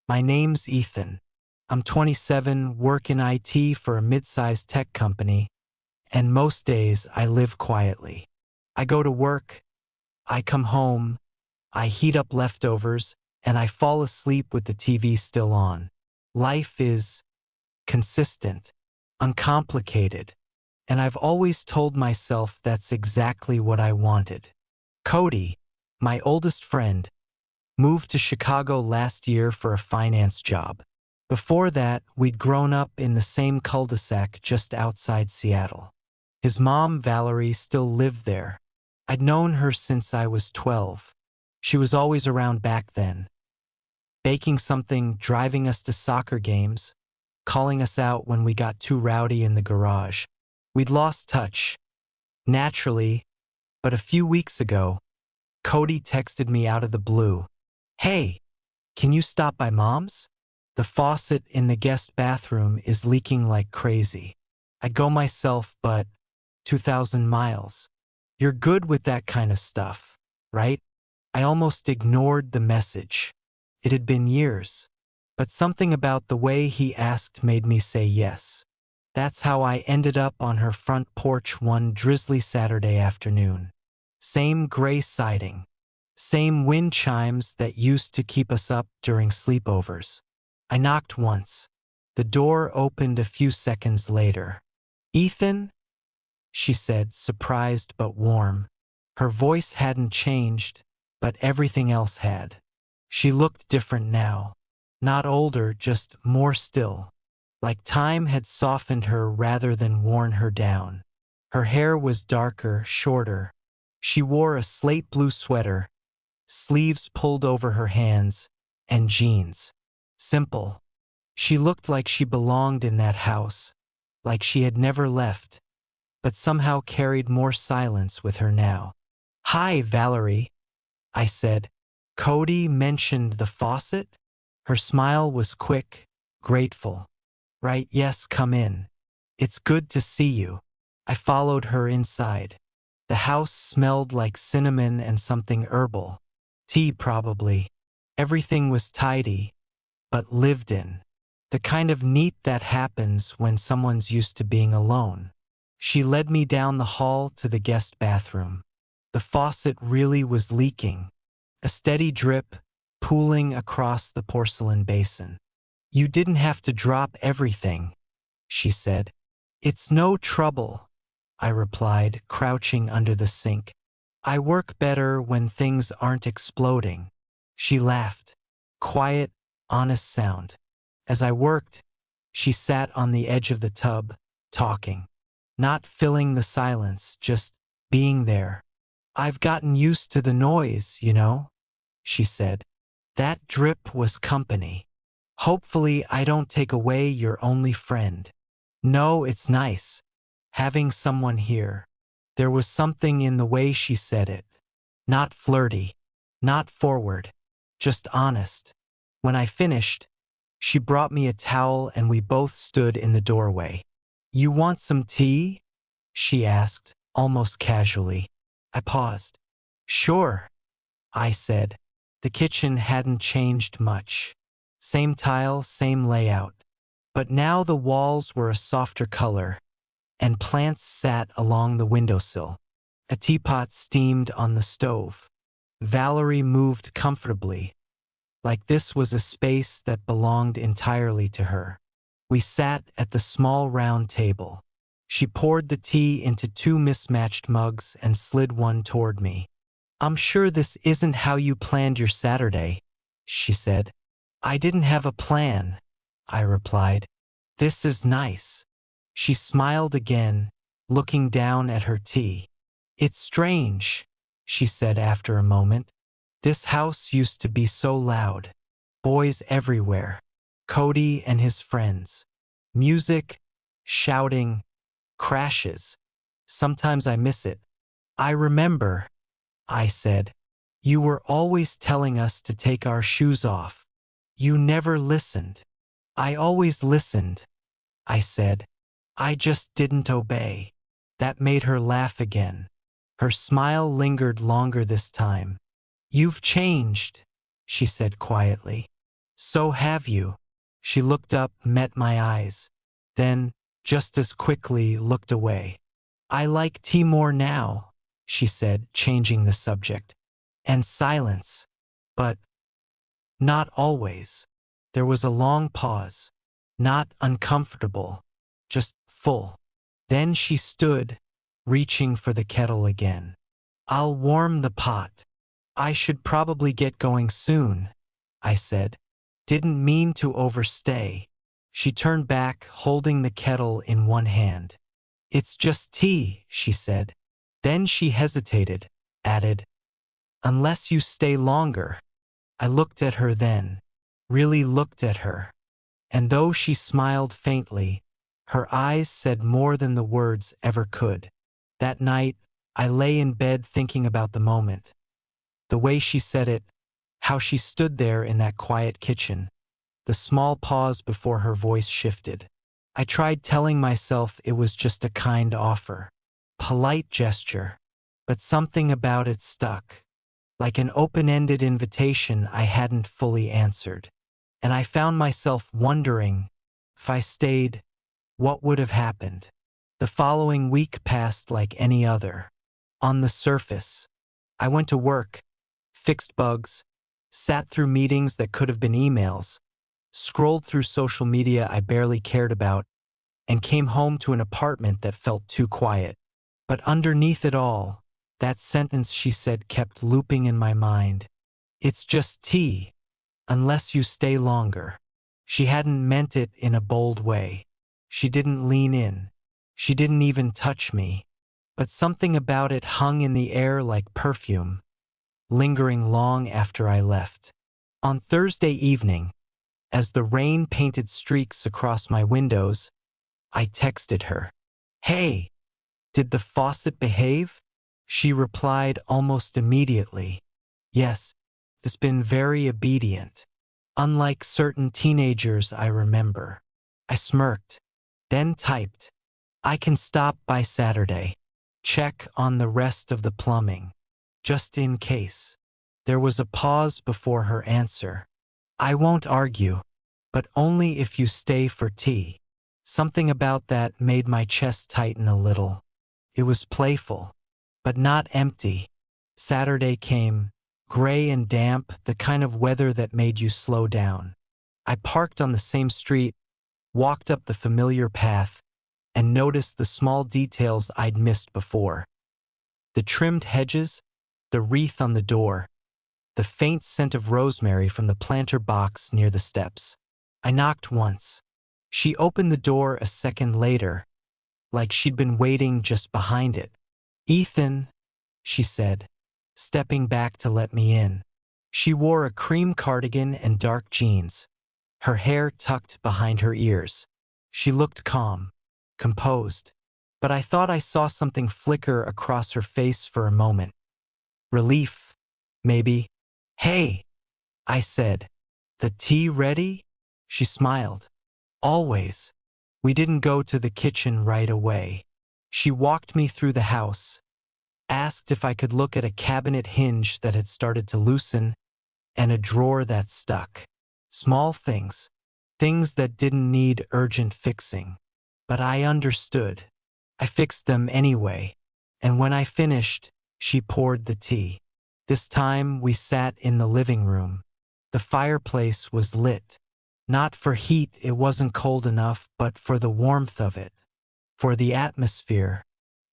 My name's Ethan. I'm 27, work in IT for a mid-sized tech company, and most days I live quietly. I go to work, I come home, I heat up leftovers, and I fall asleep with the TV still on. Life is consistent, uncomplicated, and I've always told myself that's exactly what I wanted. Cody, my oldest friend, moved to Chicago last year for a finance job. Before that, we'd grown up in the same cul-de-sac just outside Seattle. His mom, Valerie, still lived there. I'd known her since I was 12. She was always around back then, baking something, driving us to soccer games, calling us out when we got too rowdy in the garage. We'd lost touch, naturally, but a few weeks ago, Cody texted me out of the blue. "Hey, can you stop by Mom's? The faucet in the guest bathroom is leaking like crazy." I go myself, but 2,000 miles. You're good with that kind of stuff, right? I almost ignored the message. It had been years, but something about the way he asked made me say yes. That's how I ended up on her front porch one drizzly Saturday afternoon. Same gray siding, same wind chimes that used to keep us up during sleepovers. I knocked once. The door opened a few seconds later. "Ethan?" she said, surprised but warm. Her voice hadn't changed, but everything else had. She looked different now. Not older, just more still. Like time had softened her rather than worn her down. Her hair was darker, shorter. She wore a slate blue sweater, sleeves pulled over her hands, and jeans. Simple. She looked like she belonged in that house, like she had never left, but somehow carried more silence with her now. "Hi, Valerie," I said. "Cody mentioned the faucet?" Her smile was quick, grateful. "Right, yes, come in. It's good to see you." I followed her inside. The house smelled like cinnamon and something herbal. Tea, probably. Everything was tidy, but lived in. The kind of neat that happens when someone's used to being alone. She led me down the hall to the guest bathroom. The faucet really was leaking. A steady drip, pooling across the porcelain basin. "You didn't have to drop everything," she said. "It's no trouble," I replied, crouching under the sink. "I work better when things aren't exploding." She laughed. Quiet, honest sound. As I worked, she sat on the edge of the tub, talking. Not filling the silence, just being there. "I've gotten used to the noise, you know," she said. "That drip was company. Hopefully I don't take away your only friend." "No, it's nice. Having someone here." There was something in the way she said it. Not flirty, not forward, just honest. When I finished, she brought me a towel and we both stood in the doorway. "You want some tea?" she asked, almost casually. I paused. "Sure," I said. The kitchen hadn't changed much. Same tile, same layout. But now the walls were a softer color, and plants sat along the windowsill. A teapot steamed on the stove. Valerie moved comfortably, like this was a space that belonged entirely to her. We sat at the small round table. She poured the tea into two mismatched mugs and slid one toward me. "I'm sure this isn't how you planned your Saturday," she said. "I didn't have a plan," I replied. "This is nice." She smiled again, looking down at her tea. "It's strange," she said after a moment. "This house used to be so loud. Boys everywhere. Cody and his friends. Music, shouting, crashes. Sometimes I miss it." "I remember," I said. "You were always telling us to take our shoes off. You never listened." "I always listened," I said. "I just didn't obey." That made her laugh again. Her smile lingered longer this time. "You've changed," she said quietly. So have you. She looked up, met my eyes. Then, just as quickly, looked away. I like tea more now, she said, changing the subject. And silence. But not always. There was a long pause. Not uncomfortable, just full. Then she stood, reaching for the kettle again. I'll warm the pot. I should probably get going soon, I said. Didn't mean to overstay. She turned back, holding the kettle in one hand. It's just tea, she said. Then she hesitated, added, unless you stay longer. I looked at her then, really looked at her. And though she smiled faintly, her eyes said more than the words ever could. That night, I lay in bed thinking about the moment. The way she said it, how she stood there in that quiet kitchen, the small pause before her voice shifted. I tried telling myself it was just a kind offer, polite gesture, but something about it stuck, like an open-ended invitation I hadn't fully answered. And I found myself wondering, if I stayed, what would have happened? The following week passed like any other. On the surface, I went to work, fixed bugs, sat through meetings that could have been emails, scrolled through social media I barely cared about, and came home to an apartment that felt too quiet. But underneath it all, that sentence she said kept looping in my mind. It's just tea, unless you stay longer. She hadn't meant it in a bold way. She didn't lean in. She didn't even touch me. But something about it hung in the air like perfume, lingering long after I left. On Thursday evening, as the rain painted streaks across my windows, I texted her. Hey, did the faucet behave? She replied almost immediately. Yes, it's been very obedient. Unlike certain teenagers I remember. I smirked, then typed, I can stop by Saturday. Check on the rest of the plumbing. Just in case. There was a pause before her answer. I won't argue, but only if you stay for tea. Something about that made my chest tighten a little. It was playful, but not empty. Saturday came, gray and damp, the kind of weather that made you slow down. I parked on the same street, walked up the familiar path, and noticed the small details I'd missed before. The trimmed hedges, the wreath on the door, the faint scent of rosemary from the planter box near the steps. I knocked once. She opened the door a second later, like she'd been waiting just behind it. Ethan, she said, stepping back to let me in. She wore a cream cardigan and dark jeans, her hair tucked behind her ears. She looked calm, composed, but I thought I saw something flicker across her face for a moment. Relief, maybe. Hey, I said. The tea ready? She smiled. Always. We didn't go to the kitchen right away. She walked me through the house, asked if I could look at a cabinet hinge that had started to loosen, and a drawer that stuck. Small things, things that didn't need urgent fixing. But I understood. I fixed them anyway, and when I finished, she poured the tea. This time we sat in the living room. The fireplace was lit. Not for heat, it wasn't cold enough, but for the warmth of it, for the atmosphere.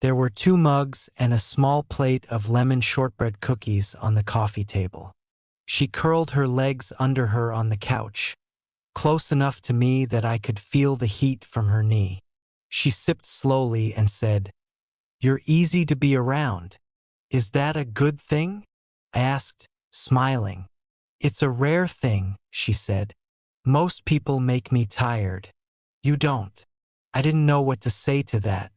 There were 2 mugs and a small plate of lemon shortbread cookies on the coffee table. She curled her legs under her on the couch, close enough to me that I could feel the heat from her knee. She sipped slowly and said, "You're easy to be around. Is that a good thing?" I asked, smiling. "It's a rare thing," she said. "Most people make me tired. You don't." I didn't know what to say to that,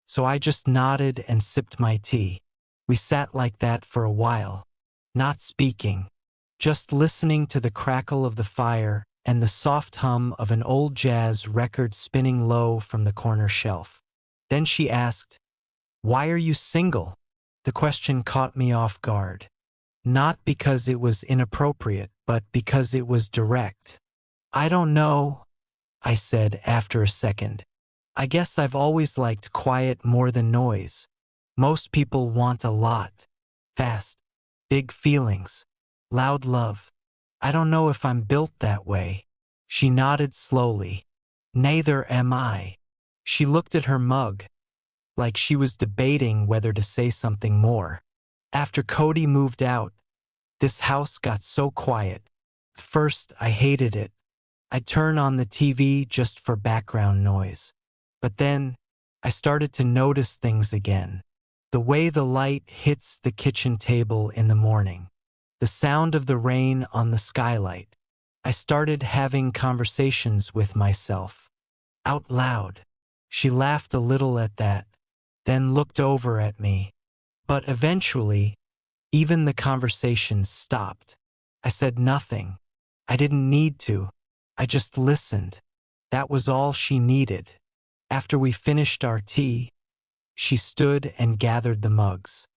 so I just nodded and sipped my tea. We sat like that for a while, not speaking, just listening to the crackle of the fire and the soft hum of an old jazz record spinning low from the corner shelf. Then she asked, "Why are you single?" The question caught me off guard. not because it was inappropriate, but because it was direct. I don't know, I said after a second. I guess I've always liked quiet more than noise. Most people want a lot. Fast, big feelings, loud love. I don't know if I'm built that way. She nodded slowly. Neither am I. She looked at her mug, like she was debating whether to say something more. After Cody moved out, this house got so quiet. First, I hated it. I'd turn on the TV just for background noise. But then, I started to notice things again. The way the light hits the kitchen table in the morning. The sound of the rain on the skylight. I started having conversations with myself. Out loud. She laughed a little at that, then looked over at me. But eventually, even the conversations stopped. I said nothing. I didn't need to. I just listened. That was all she needed. After we finished our tea, she stood and gathered the mugs.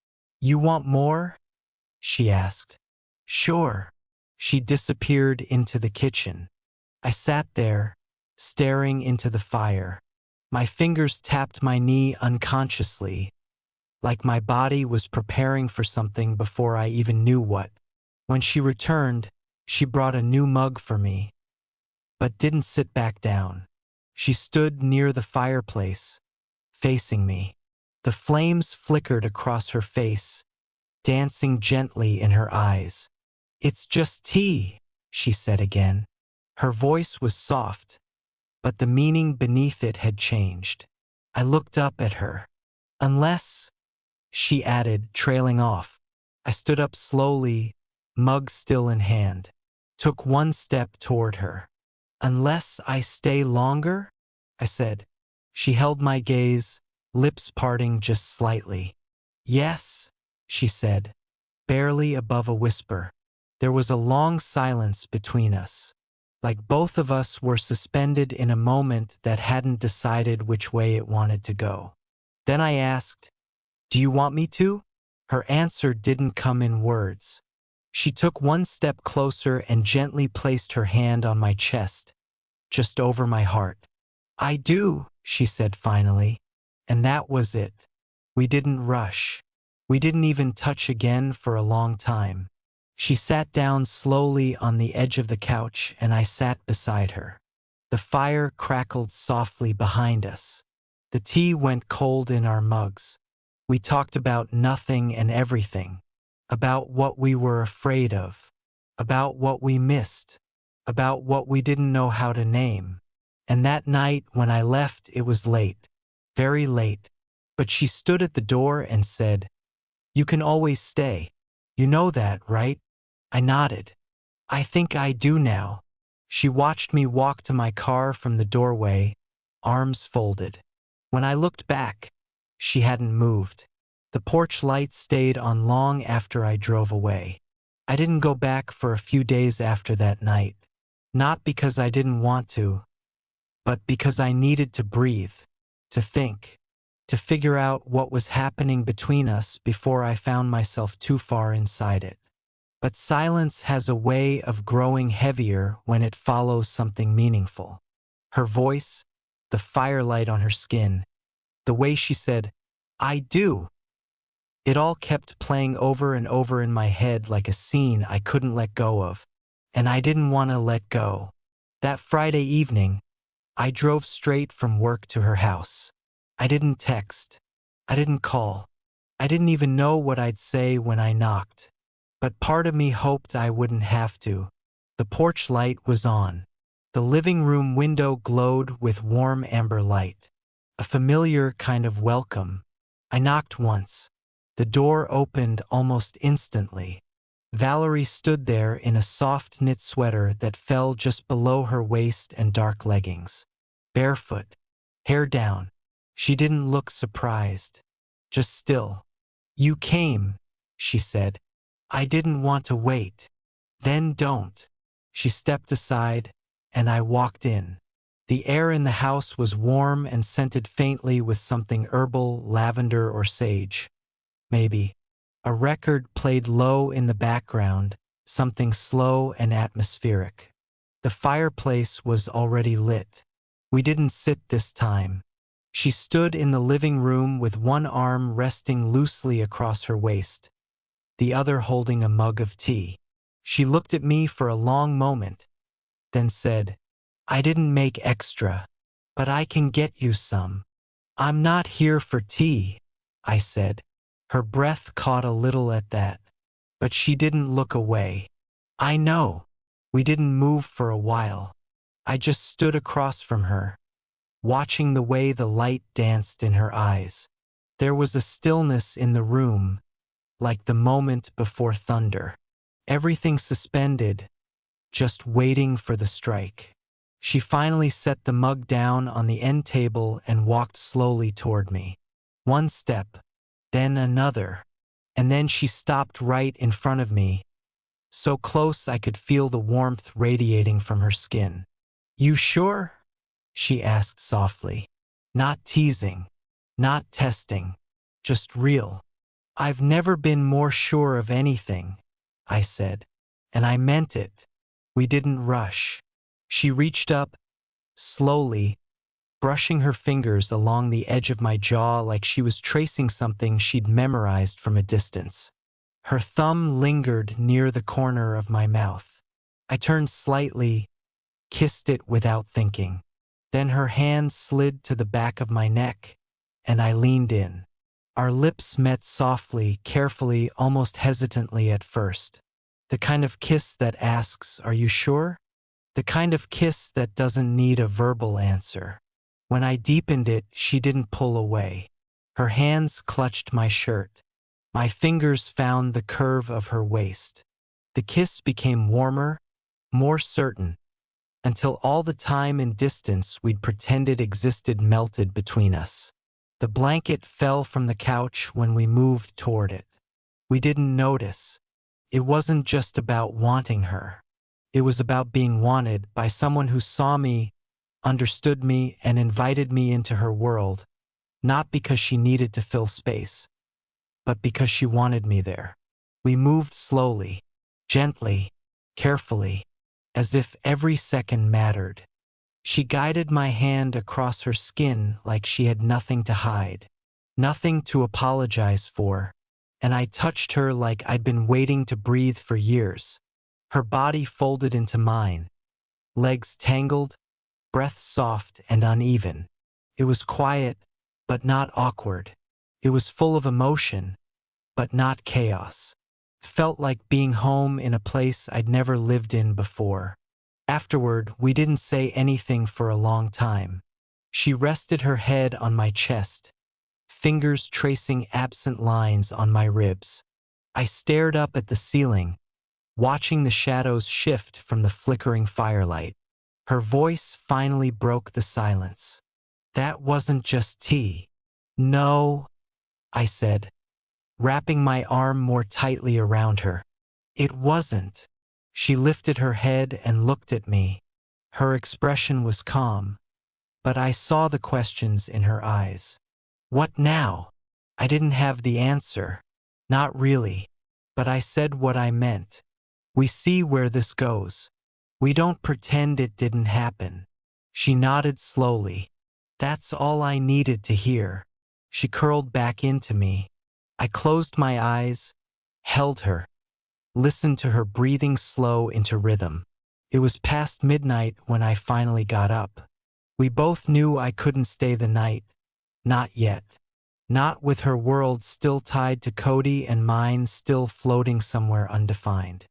You want more? She asked. Sure. She disappeared into the kitchen. I sat there, staring into the fire. My fingers tapped my knee unconsciously, like my body was preparing for something before I even knew what. When she returned, she brought a new mug for me, but didn't sit back down. She stood near the fireplace, facing me. The flames flickered across her face, dancing gently in her eyes. It's just tea, she said again. Her voice was soft, but the meaning beneath it had changed. I looked up at her. Unless, she added, trailing off. I stood up slowly, mug still in hand, took one step toward her. Unless I stay longer? I said. She held my gaze, lips parting just slightly. Yes, she said, barely above a whisper. There was a long silence between us, like both of us were suspended in a moment that hadn't decided which way it wanted to go. Then I asked, Do you want me to? Her answer didn't come in words. She took one step closer and gently placed her hand on my chest, just over my heart. I do, she said finally, and that was it. We didn't rush. We didn't even touch again for a long time. She sat down slowly on the edge of the couch and I sat beside her. The fire crackled softly behind us. The tea went cold in our mugs. We talked about nothing and everything, about what we were afraid of, about what we missed, about what we didn't know how to name. And that night when I left, it was late, very late. But she stood at the door and said, You can always stay. You know that, right? I nodded. I think I do now. She watched me walk to my car from the doorway, arms folded. When I looked back, she hadn't moved. The porch light stayed on long after I drove away. I didn't go back for a few days after that night. Not because I didn't want to, but because I needed to breathe, to think, to figure out what was happening between us before I found myself too far inside it. But silence has a way of growing heavier when it follows something meaningful. Her voice, the firelight on her skin, the way she said, I do. It all kept playing over and over in my head like a scene I couldn't let go of, and I didn't want to let go. That Friday evening, I drove straight from work to her house. I didn't text. I didn't call. I didn't even know what I'd say when I knocked. But part of me hoped I wouldn't have to. The porch light was on. The living room window glowed with warm amber light. A familiar kind of welcome. I knocked once. The door opened almost instantly. Valerie stood there in a soft knit sweater that fell just below her waist and dark leggings. Barefoot, hair down. She didn't look surprised, just still. You came, she said. I didn't want to wait. Then don't. She stepped aside, and I walked in. The air in the house was warm and scented faintly with something herbal, lavender or sage. Maybe. A record played low in the background, something slow and atmospheric. The fireplace was already lit. We didn't sit this time. She stood in the living room with one arm resting loosely across her waist, the other holding a mug of tea. She looked at me for a long moment, then said, "I didn't make extra, but I can get you some." "I'm not here for tea," I said. Her breath caught a little at that, but she didn't look away. "I know." We didn't move for a while. I just stood across from her, watching the way the light danced in her eyes. There was a stillness in the room, like the moment before thunder. Everything suspended, just waiting for the strike. She finally set the mug down on the end table and walked slowly toward me. One step, then another, and then she stopped right in front of me, so close I could feel the warmth radiating from her skin. "You sure?" she asked softly. Not teasing, not testing, just real. "I've never been more sure of anything," I said, and I meant it. We didn't rush. She reached up, slowly, brushing her fingers along the edge of my jaw like she was tracing something she'd memorized from a distance. Her thumb lingered near the corner of my mouth. I turned slightly, kissed it without thinking. Then her hand slid to the back of my neck, and I leaned in. Our lips met softly, carefully, almost hesitantly at first. The kind of kiss that asks, "Are you sure?" The kind of kiss that doesn't need a verbal answer. When I deepened it, she didn't pull away. Her hands clutched my shirt. My fingers found the curve of her waist. The kiss became warmer, more certain, until all the time and distance we'd pretended existed melted between us. The blanket fell from the couch when we moved toward it. We didn't notice. It wasn't just about wanting her. It was about being wanted by someone who saw me, understood me, and invited me into her world, not because she needed to fill space, but because she wanted me there. We moved slowly, gently, carefully, as if every second mattered. She guided my hand across her skin like she had nothing to hide, nothing to apologize for, and I touched her like I'd been waiting to breathe for years. Her body folded into mine, legs tangled, breath soft and uneven. It was quiet, but not awkward. It was full of emotion, but not chaos. Felt like being home in a place I'd never lived in before. Afterward, we didn't say anything for a long time. She rested her head on my chest, fingers tracing absent lines on my ribs. I stared up at the ceiling, watching the shadows shift from the flickering firelight. Her voice finally broke the silence. "That wasn't just tea." "No," I said, wrapping my arm more tightly around her. "It wasn't." She lifted her head and looked at me. Her expression was calm, but I saw the questions in her eyes. "What now?" I didn't have the answer. Not really. But I said what I meant. "We see where this goes. We don't pretend it didn't happen." She nodded slowly. That's all I needed to hear. She curled back into me. I closed my eyes, held her, listened to her breathing slow into rhythm. It was past midnight when I finally got up. We both knew I couldn't stay the night. Not yet. Not with her world still tied to Cody and mine still floating somewhere undefined.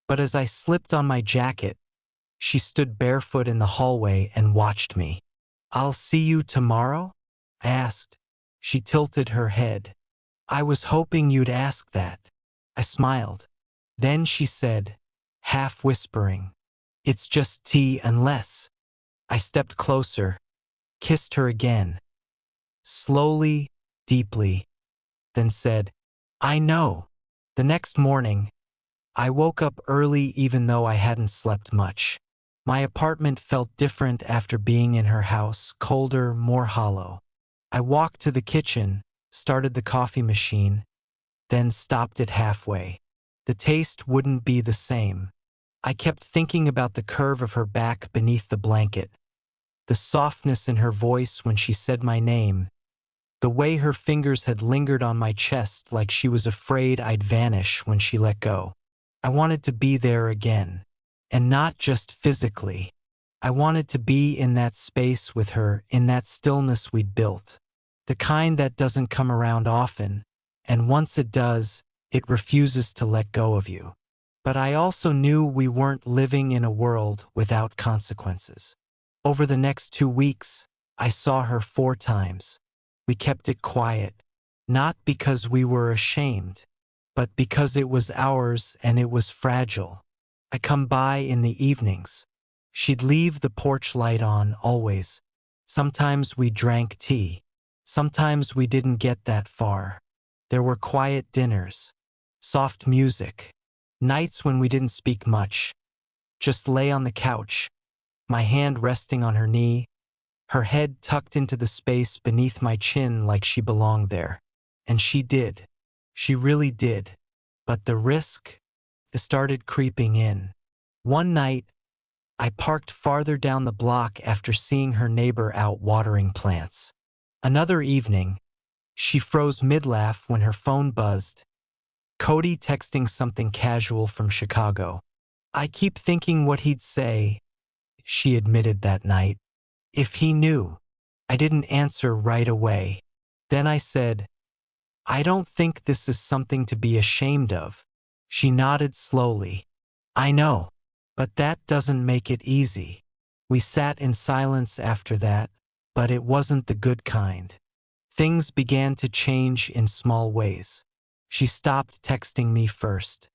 But as I slipped on my jacket, she stood barefoot in the hallway and watched me. "I'll see you tomorrow?" I asked. She tilted her head. "I was hoping you'd ask that." I smiled. Then she said, half whispering, "It's just tea unless." I stepped closer, kissed her again, slowly, deeply, then said, "I know." The next morning, I woke up early even though I hadn't slept much. My apartment felt different after being in her house, colder, more hollow. I walked to the kitchen, started the coffee machine, then stopped it halfway. The taste wouldn't be the same. I kept thinking about the curve of her back beneath the blanket, the softness in her voice when she said my name, the way her fingers had lingered on my chest like she was afraid I'd vanish when she let go. I wanted to be there again. And not just physically. I wanted to be in that space with her, in that stillness we'd built. The kind that doesn't come around often, and once it does, it refuses to let go of you. But I also knew we weren't living in a world without consequences. Over the next 2 weeks, I saw her 4 times. We kept it quiet, not because we were ashamed, but because it was ours and it was fragile. I come by in the evenings. She'd leave the porch light on, always. Sometimes we drank tea. Sometimes we didn't get that far. There were quiet dinners, soft music, nights when we didn't speak much, just lay on the couch, my hand resting on her knee, her head tucked into the space beneath my chin like she belonged there. And she did. She really did. But the risk started creeping in. One night, I parked farther down the block after seeing her neighbor out watering plants. Another evening, she froze mid-laugh when her phone buzzed. Cody texting something casual from Chicago. I keep thinking what he'd say, she admitted that night. If he knew. I didn't answer right away. Then I said, I don't think this is something to be ashamed of. She nodded slowly. I know, but that doesn't make it easy. We sat in silence after that, but it wasn't the good kind. Things began to change in small ways. She stopped texting me first.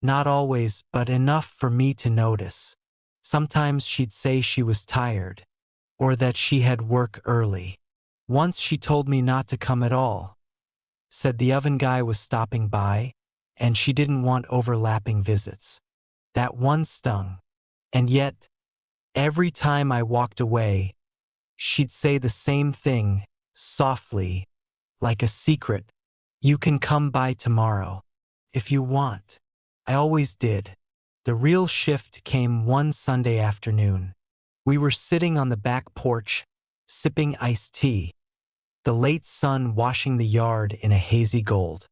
Not always, but enough for me to notice. Sometimes she'd say she was tired, or that she had work early. Once she told me not to come at all. Said the oven guy was stopping by, and she didn't want overlapping visits. That one stung. And yet, every time I walked away, she'd say the same thing, softly, like a secret. You can come by tomorrow, if you want. I always did. The real shift came one Sunday afternoon. We were sitting on the back porch, sipping iced tea, the late sun washing the yard in a hazy gold.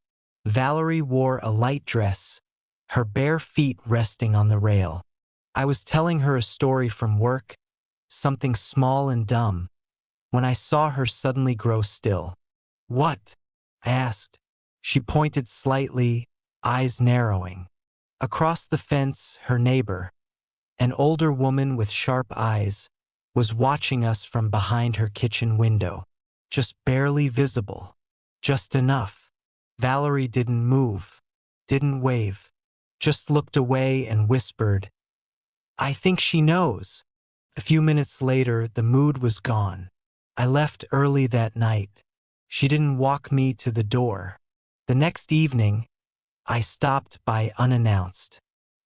Valerie wore a light dress, her bare feet resting on the rail. I was telling her a story from work, something small and dumb, when I saw her suddenly grow still. What? I asked. She pointed slightly, eyes narrowing. Across the fence, her neighbor, an older woman with sharp eyes, was watching us from behind her kitchen window, just barely visible, just enough. Valerie didn't move, didn't wave, just looked away and whispered, I think she knows. A few minutes later, the mood was gone. I left early that night. She didn't walk me to the door. The next evening, I stopped by unannounced.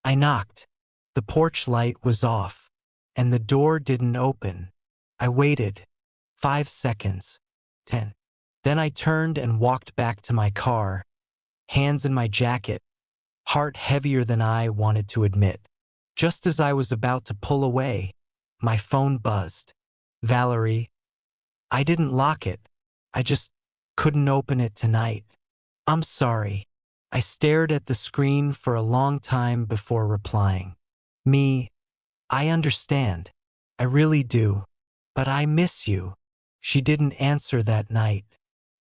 I knocked. The porch light was off, and the door didn't open. I waited. 5 seconds. 10. Then I turned and walked back to my car, hands in my jacket, heart heavier than I wanted to admit. Just as I was about to pull away, my phone buzzed. Valerie, I didn't lock it. I just couldn't open it tonight. I'm sorry. I stared at the screen for a long time before replying. I understand. I really do. But I miss you. She didn't answer that night,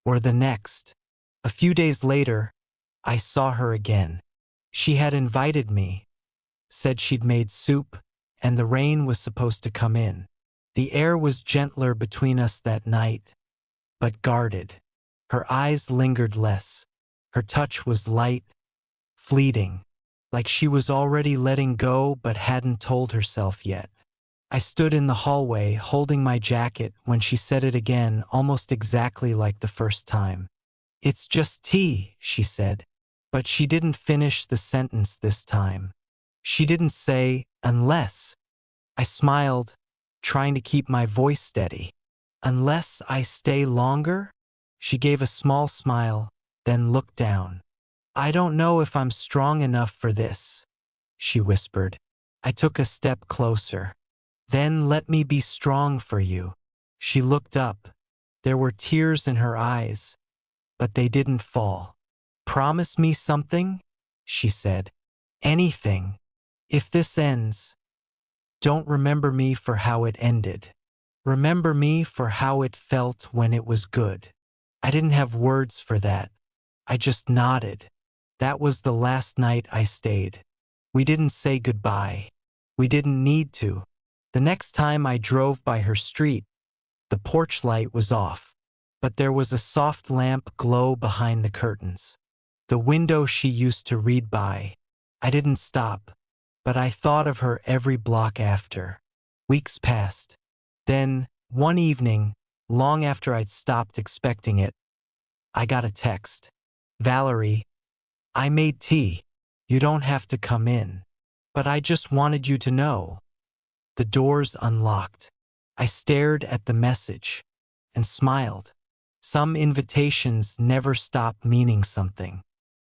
or the next. A few days later, I saw her again. She had invited me, said she'd made soup, and the rain was supposed to come in. The air was gentler between us that night, but guarded. Her eyes lingered less. Her touch was light, fleeting, like she was already letting go but hadn't told herself yet. I stood in the hallway holding my jacket when she said it again, almost exactly like the first time. It's just tea, she said. But she didn't finish the sentence this time. She didn't say, unless. I smiled, trying to keep my voice steady. Unless I stay longer? She gave a small smile, then looked down. I don't know if I'm strong enough for this, she whispered. I took a step closer. Then let me be strong for you. She looked up. There were tears in her eyes, but they didn't fall. Promise me something, she said. Anything. If this ends, don't remember me for how it ended. Remember me for how it felt when it was good. I didn't have words for that. I just nodded. That was the last night I stayed. We didn't say goodbye. We didn't need to. The next time I drove by her street, the porch light was off, but there was a soft lamp glow behind the curtains. The window she used to read by. I didn't stop, but I thought of her every block after. Weeks passed. Then, one evening, long after I'd stopped expecting it, I got a text. Valerie, I made tea. You don't have to come in. But I just wanted you to know. The doors unlocked. I stared at the message and smiled. Some invitations never stop meaning something.